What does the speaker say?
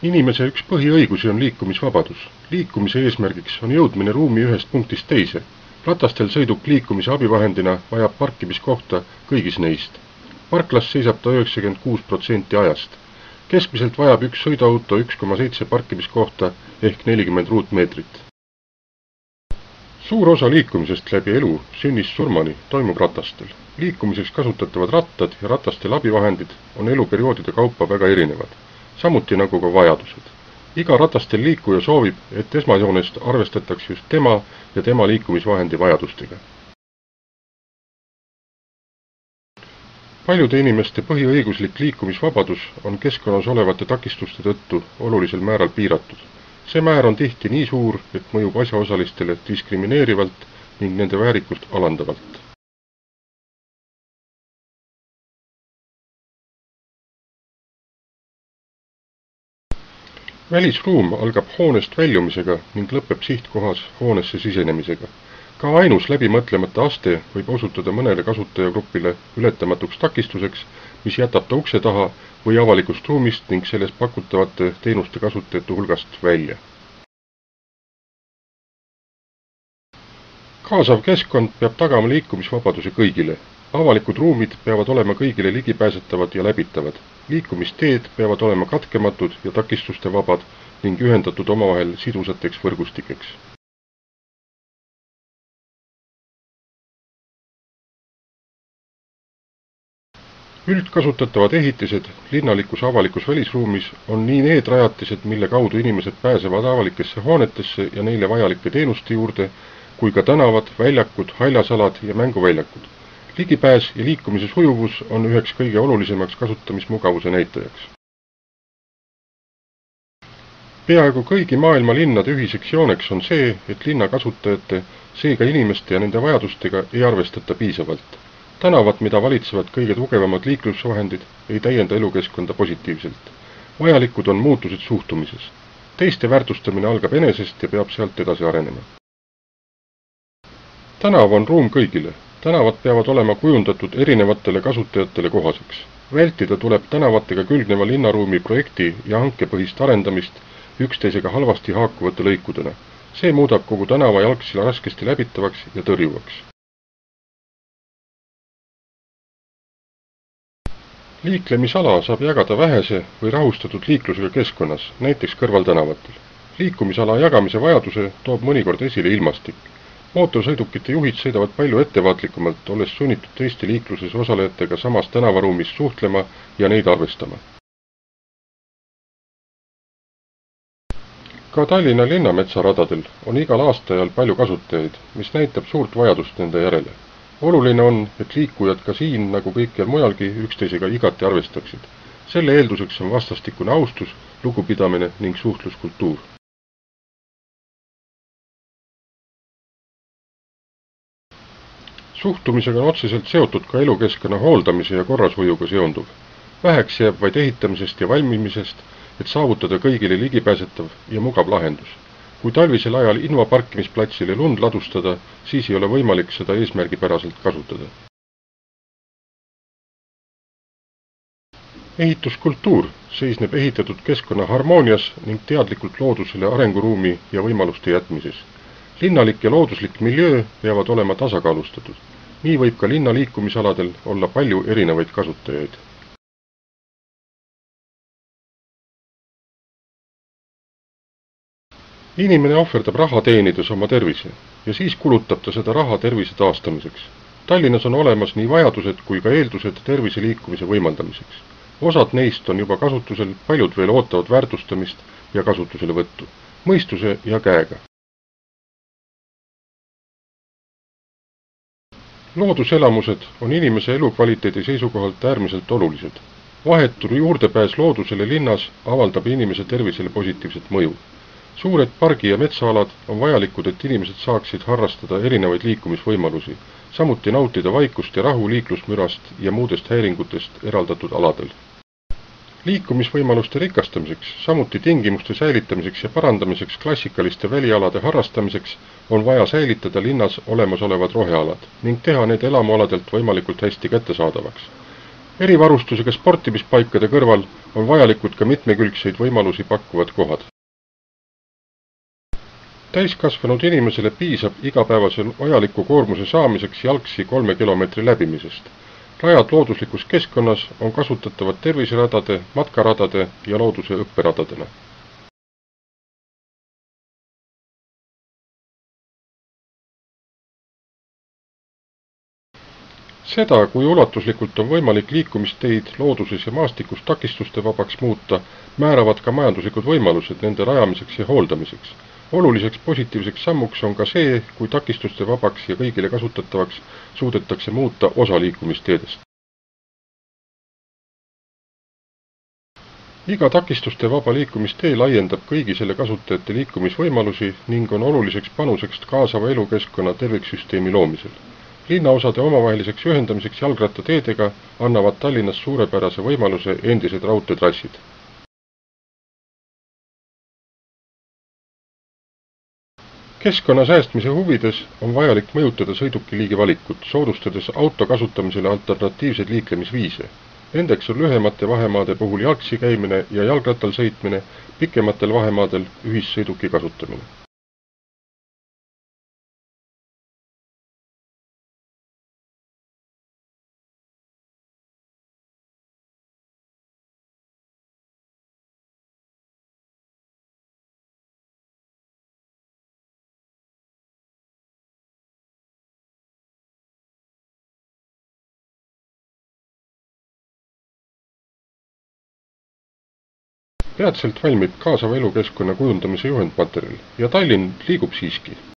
Inimese üks põhiõigusi on liikumisvabadus. Liikumise eesmärgiks on jõudmine ruumi ühest punktist teise. Ratastel sõiduk liikumise abivahendina vajab parkimiskohta kõigis neist. Parklas seisab ta 96% ajast. Keskmiselt vajab üks sõiduauto 1,7 parkimiskohta ehk 40 ruutmeetrit. Suur osa liikumisest läbi elu sünnist surmani toimub ratastel. Liikumiseks kasutatavad rattad ja ratastel abivahendid on eluperioodide kaupa väga erinevad, samuti nagu ka vajadused. Iga ratastel liikuja soovib, et esmajoonest arvestatakse just tema ja tema liikumisvahendi vajadustega. Paljude inimeste põhiõiguslik liikumisvabadus on keskkonnas olevate takistuste tõttu olulisel määral piiratud. See määr on tihti nii suur, et mõjub asjaosalistele diskrimineerivalt ning nende väärikust alandavalt. Välisruum algab hoonest väljumisega ning lõpeb sihtkohas hoonesse sisenemisega. Ka ainus läbimõtlemata aste võib osutuda mõnele kasutajagrupile ületamatuks takistuseks, mis jätab ta ukse taha või avalikust ruumist ning selles pakutavate teenuste kasutajate hulgast välja. Kaasav keskkond peab tagama liikumisvabaduse kõigile. Avalikud ruumid peavad olema kõigile ligipääsetavad ja läbitavad. Liikumisteed peavad olema katkematud ja takistuste vabad ning ühendatud omavahel sidusateks võrgustikeks. Üldkasutatavad ehitised linnalikus avalikus välisruumis on nii need rajatised, mille kaudu inimesed pääsevad avalikesse hoonetesse ja neile vajalike teenuste juurde, kui ka tänavad, väljakud, haljasalad ja mänguväljakud. Ligipääs ja liikumise sujuvus on üheks kõige olulisemaks kasutamismugavuse näitajaks. Peaaegu kõigi maailma linnade ühiseks jooneks on see, et linna kasutajate, seega inimeste ja nende vajadustega ei arvestata piisavalt. Tänavad, mida valitsevad kõige tugevamad liiklusvahendid, ei täienda elukeskkonda positiivselt. Vajalikud on muutused suhtumises. Teiste väärtustamine algab enesest ja peab sealt edasi arenema. Tänav on ruum kõigile. Tänavad peavad olema kujundatud erinevatele kasutajatele kohaseks. Vältida tuleb tänavatega külgneva linnaruumi projekti ja hankepõhist arendamist üksteisega halvasti haakuvate lõikudena. See muudab kogu tänava jalgsila raskesti läbitavaks ja tõrjuvaks. Liiklemisala saab jagada vähese või rahustatud liiklusega keskkonnas, näiteks kõrvaltänavatel. Liikumisala jagamise vajaduse toob mõnikord esile ilmastik. Mootorsõidukite juhid sõidavad palju ettevaatlikumalt, olles sunnitud teiste liikluses osalejatega samas tänavaruumis suhtlema ja neid arvestama. Ka Tallinna linnametsaradadel on igal aastaajal palju kasutajaid, mis näitab suurt vajadust nende järele. Oluline on, et liikujad ka siin, nagu kõikjal mujalgi, üksteisega igati arvestaksid. Selle eelduseks on vastastikune austus, lugupidamine ning suhtluskultuur. Suhtumisega on otseselt seotud ka elukeskkonna hooldamise ja korrashoiuga seonduv. Väheks jääb vaid ehitamisest ja valmimisest, et saavutada kõigile ligipääsetav ja mugav lahendus. Kui talvisel ajal Inva parkimisplatsile lund ladustada, siis ei ole võimalik seda eesmärgipäraselt kasutada. Ehituskultuur seisneb ehitatud keskkonna harmoonias ning teadlikult loodusele arenguruumi ja võimaluste jätmises. Linnalik ja looduslik miljöö peavad olema tasakaalustatud. Nii võib ka linna liikumisaladel olla palju erinevaid kasutajaid. Inimene ohverdab raha teenides oma tervise ja siis kulutab ta seda raha tervise taastamiseks. Tallinnas on olemas nii vajadused kui ka eeldused tervise liikumise võimaldamiseks. Osad neist on juba kasutusel, paljud veel ootavad väärtustamist ja kasutusele võttu, mõistuse ja käega. Looduselamused on inimese elukvaliteedi seisukohalt äärmiselt olulised. Vahetu juurdepääs loodusele linnas avaldab inimese tervisele positiivset mõju. Suured pargi- ja metsaalad on vajalikud, et inimesed saaksid harrastada erinevaid liikumisvõimalusi, samuti nautida vaikust ja rahu liiklusmürast ja muudest häiringutest eraldatud aladel. Liikumisvõimaluste rikastamiseks, samuti tingimuste säilitamiseks ja parandamiseks klassikaliste välialade harrastamiseks on vaja säilitada linnas olemasolevad rohealad ning teha need elamualadelt võimalikult hästi kättesaadavaks. Erivarustusega sportimispaikade kõrval on vajalikud ka mitmekülgseid võimalusi pakkuvad kohad. Täiskasvanud inimesele piisab igapäevase vajaliku koormuse saamiseks jalgsi 3 kilomeetri läbimisest. Rajad looduslikus keskkonnas on kasutatavad terviseradade, matkaradade ja looduse õpperadadena. Seda, kui ulatuslikult on võimalik liikumisteid looduses ja maastikus takistuste vabaks muuta, määravad ka majanduslikud võimalused nende rajamiseks ja hooldamiseks. Oluliseks positiivseks sammuks on ka see, kui takistuste vabaks ja kõigile kasutatavaks suudetakse muuta osa liikumisteedest. Iga takistuste vaba liikumistee laiendab kõigi selle kasutajate liikumisvõimalusi ning on oluliseks panuseks kaasava elukeskkonna terviksüsteemi loomisel. Linnaosade omavaheliseks ühendamiseks jalgrattateedega annavad Tallinnas suurepärase võimaluse endised raudteetrassid. Keskkonna säästmise huvides on vajalik mõjutada sõidukiliigi valikut, soodustades auto kasutamisele alternatiivseid liiklemisviise. Nendeks on lühemate vahemaade puhul jalgsi käimine ja jalgrattal sõitmine, pikematel vahemaadel ühissõiduki kasutamine. Peatselt valmib kaasava elukeskkonna kujundamise juhendmaterjal ja Tallinn liigub siiski.